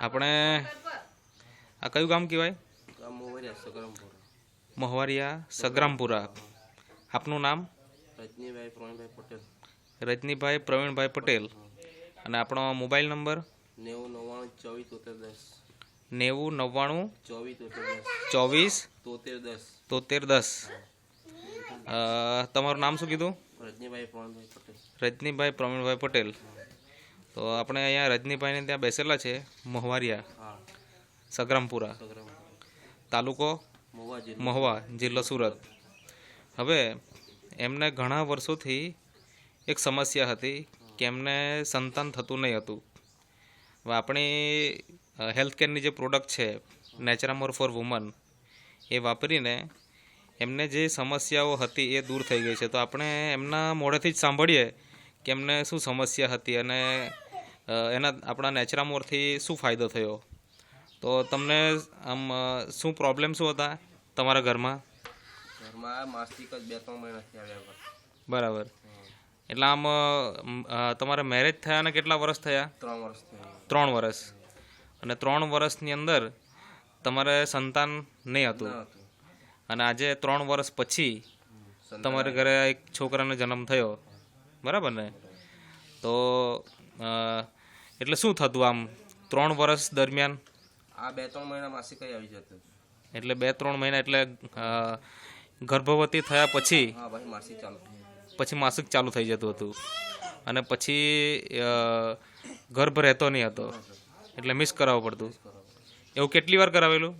આપણે આ કયું ગામ કહેવાય? મોહરિયા સગરામપુરા. મહવારિયા સગ્રામપુરા. આપનું નામ? રજનીભાઈ પ્રવીણભાઈ પટેલ. રજનીભાઈ પ્રવીણભાઈ પટેલ. અને આપણો મોબાઈલ નંબર? 90 90 99 24 24 10. તમારું નામ શું કીધું? રજનીભાઈ પ્રવીણભાઈ પટેલ. રજનીભાઈ પ્રવીણભાઈ પટેલ. તો આપણે અહીંયા રજનીભાઈને ત્યાં બેસેલા છે મહવારિયા હા, સગ્રામપુરા, સગરામપુરા. તાલુકો મહુવા જિલ્લો. મહુવા, જિલ્લો સુરત. હવે એમને ઘણા વર્ષોથી એક સમસ્યા હતી કે એમને સંતાન થતું નહીં હતું. હવે આપણી હેલ્થકેરની જે પ્રોડક્ટ છે નેચરામોર ફોર વુમન, એ વાપરીને એમને જે સમસ્યાઓ હતી એ દૂર થઈ ગઈ છે. તો આપણે એમના મોઢેથી જ સાંભળીએ કે એમને શું સમસ્યા હતી અને એના આપણા નેચરામોરથી શું ફાયદો થયો. તો તમને આમ શું પ્રોબ્લેમ શું હતા તમારા ઘરમાં? ઘરમાં માસિક જ 2-3 મહિનાથી આવ્યા હતા. બરાબર. એટલે આમ તમારા મેરેજ થયા અને કેટલા વર્ષ થયા? 3 વર્ષ થયા. 3 વર્ષ. અને 3 વર્ષની અંદર તમારે સંતાન નહીં હતું, અને આજે 3 વર્ષ પછી તમારે ઘરે એક છોકરાનો જન્મ થયો, બરાબર ને? તો એટલે શું થતું આમ 3 વર્ષ દરમિયાન? આ 2-3 મહિના માસિક જ આવી જતું. એટલે 2-3 મહિના એટલે ગર્ભવતી થયા પછી હા, પછી માસિક ચાલુ થઈ. પછી માસિક ચાલુ થઈ જતું હતું, અને પછી ગર્ભ રહેતો નહીં હતો, એટલે મિસ કરાવવું પડતું. એવું કેટલી વાર કરાવેલું?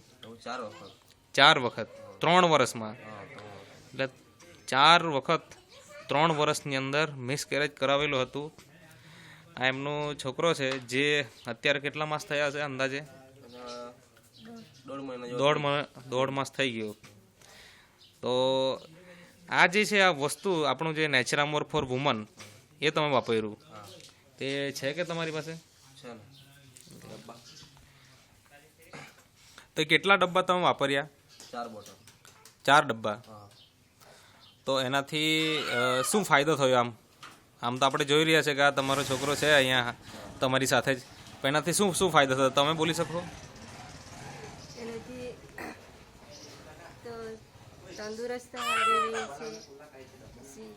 4 વખત. 4 વખત 3 વર્ષમાં. હા, એટલે 4 વખત 3 વર્ષની અંદર મિસકેરેજ કરાવેલું હતું. આ એમનો છોકરો છે જે અત્યારે કેટલા માસ થયા છે અંદાજે? 1.5 મહિના જેવો. દોઢ માસ થઈ ગયો. તો આ જે છે આ વસ્તુ આપણું જે નેચરામોર ફોર વુમન એ તમે વાપર્યું, હા, તે છે કે તમારી પાસે? છે ને. ડબ્બા. તો કેટલા ડબ્બા તમે વાપર્યા? 4 બોટલ. 4 ડબ્બા. હા. તો એનાથી શું ફાયદો થયો? આમ તો આપણે જોઈ રહ્યા છે કે આ તમારો છોકરો છે અહીંયા તમારી સાથે જ, પણ એનાથી શું શું ફાયદો થયો તમે બોલી શકો? એનાથી તો તંદુરસ્ત હારી રહે છે, પછી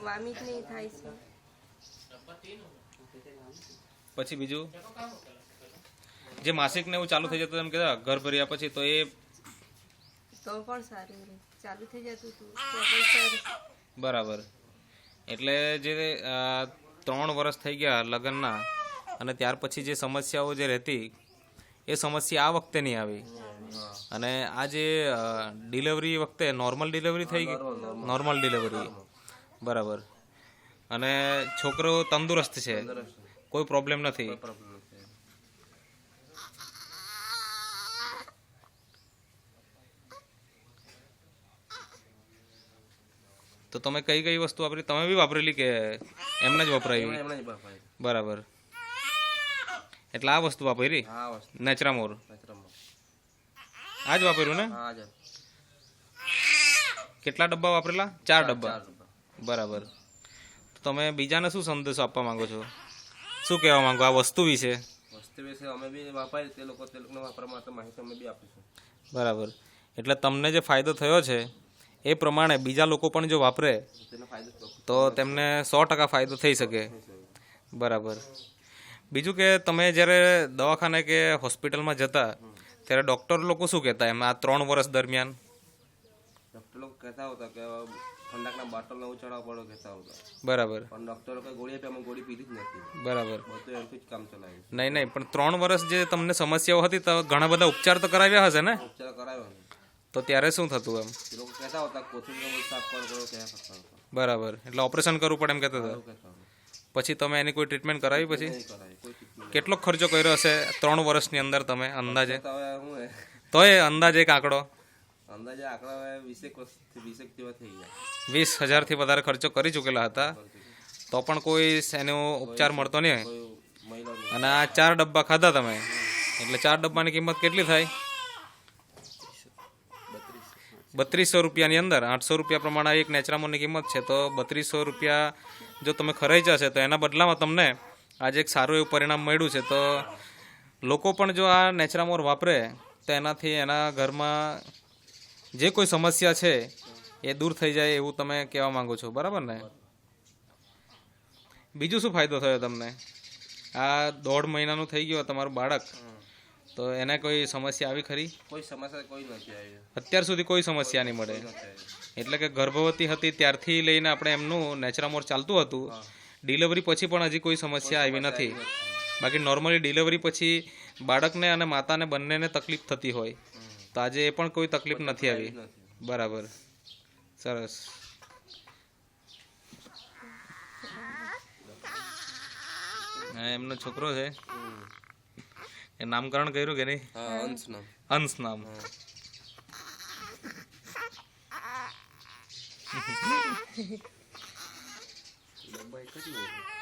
વામિટ નહીં થાય છે. પછી બીજું જે માસિક ને એવું ચાલુ થઈ જતું એમ કહેતા ઘર ભર્યા પછી, તો એ તો પણ સારું રહે. ચાલુ થઈ જતું હતું તો પણ સારું. બરાબર. એટલે જે 3 વર્ષ થઈ ગયા લગ્નના, અને ત્યાર પછી જે સમસ્યાઓ જે રહેતી એ સમસ્યા આ વખતે નહીં આવી, અને આ જે ડિલિવરી વખતે નોર્મલ ડિલિવરી થઈ ગઈ? Normal delivery. બરાબર. અને છોકરો તંદુરસ્ત છે, કોઈ પ્રોબ્લેમ નથી. પ્રોબ્લેમ નથી. તો તમે કઈ કઈ વસ્તુ વાપરી? તમે બી વાપરેલી કે એમને જ વપરાવી? એમને જ બફાય. બરાબર. એટલે આ વસ્તુ વાપરી હા, વસ્તુ. નેચરામોર? નજરામાં. આ જ વાપર્યું ને? હા, જ. કેટલા ડબ્બા વાપરેલા? 4 ડબ્બા. 4 ડબ્બા. બરાબર. તો તમે બીજાને શું સંદેશો આપવા માંગો છો? શું કહેવા માંગો આ વસ્તુ વિશે? વસ્તુ વિશે અમે બી વાપરીએ, તે લોકોને વાપરવા માટે માહિતી અમે બી આપીશું. બરાબર. એટલે તમને જે ફાયદો થયો છે એ પ્રમાણે બીજા લોકો પણ જો વાપરે તેનો ફાયદો થયો. તો તેમને 100% ફાયદો થઈ શકે. બરાબર. બીજું કે તમે જ્યારે દવાખાને કે હોસ્પિટલમાં જતા ત્યારે ડૉક્ટર લોકો શું કહેતા એમ આ 3 વર્ષ દરમિયાન? ડૉક્ટર લોકો કહેતા હતા કે ઠંડકના બોટલ નવું ચડાવવા પડો કહેતા હતા. બરાબર. પણ ડૉક્ટર લોકોએ ગોળી આપી, અમે ગોળી પીધી જ નથી. બરાબર. બધું એમથી જ કામ ચલાવ્યું. નહીં પણ 3 વર્ષ જે તમને સમસ્યાઓ હતી તો ઘણા બધા ઉપચાર તો કરાવ્યા હશે ને? ઉપચાર કરાવ્યો ને. તો ત્યારે શું થતું એમ? એ લોકો કહેતા હતા કોથળીનો બધું સાફ કરો કયા કરતા હતા. બરાબર. એટલે ઓપરેશન કરવું પડે એમ કહેતા હતા. એવું કહેતા હતા. પછી તમે એની કોઈ ટ્રીટમેન્ટ કરાવી પછી? નહીં કરાવી, કોઈ ટ્રીટમેન્ટ. કેટલો ખર્ચો કર્યો હશે 3 વર્ષની અંદર તમે અંદાજે? તો હવે હું તોય અંદાજે એક આંકડો? અંદાજે આંકડા હવે 20 જેવા થઈ ગયા. 20,000થી વધારે ખર્ચો કરી ચૂકેલા હતા, તો પણ કોઈ એનો ઉપચાર મળતો નહીં. કોઈ મહિલા નહીં. અને આ 4 ડબ્બા ખાધા તમે, એટલે 4 ડબ્બાની કિંમત કેટલી થાય? 3200 રૂપિયાની અંદર 800 રૂપિયા પ્રમાણે એક નેચરામોરની કિંમત છે. તો 3200 રૂપિયા જો તમે ખર્ચ્યા છે તો એના બદલામાં તમને આજે એક સારું એવું પરિણામ મળ્યું છે. તો લોકો પણ જો આ નેચરામોર વાપરે તો એનાથી એના ઘરમાં જે કોઈ સમસ્યા છે એ દૂર થઈ જાય એવું તમે કહેવા માંગો છો, બરાબર ને? બીજું શું ફાયદો થયો તમને? આ 1.5 મહિનાનું થઈ ગયું તમારું બાળક, તો એને કોઈ સમસ્યા આવી ખરી? કોઈ સમસ્યા કોઈ નથી આવી. અત્યાર સુધી કોઈ સમસ્યા નહીં મળે. નથી આવી. એટલે કે ગર્ભવતી હતી ત્યારથી લઈને આપણે એમનું નેચરામોર ચાલતું હતું, ડિલિવરી પછી પણ હજી કોઈ સમસ્યા આવી નથી. બાકી નોર્મલી ડિલિવરી પછી બાળકને અને માતાને બંનેને તકલીફ થતી હોય, તો આજે એ પણ કોઈ તકલીફ નથી આવી. બરાબર, સરસ. હા, એમનો છોકરો છે, એ નામકરણ કર્યું કે નહીં? હા, અંશ નામ. અંશ નામ. ડબ્બા એક જ હોય છે.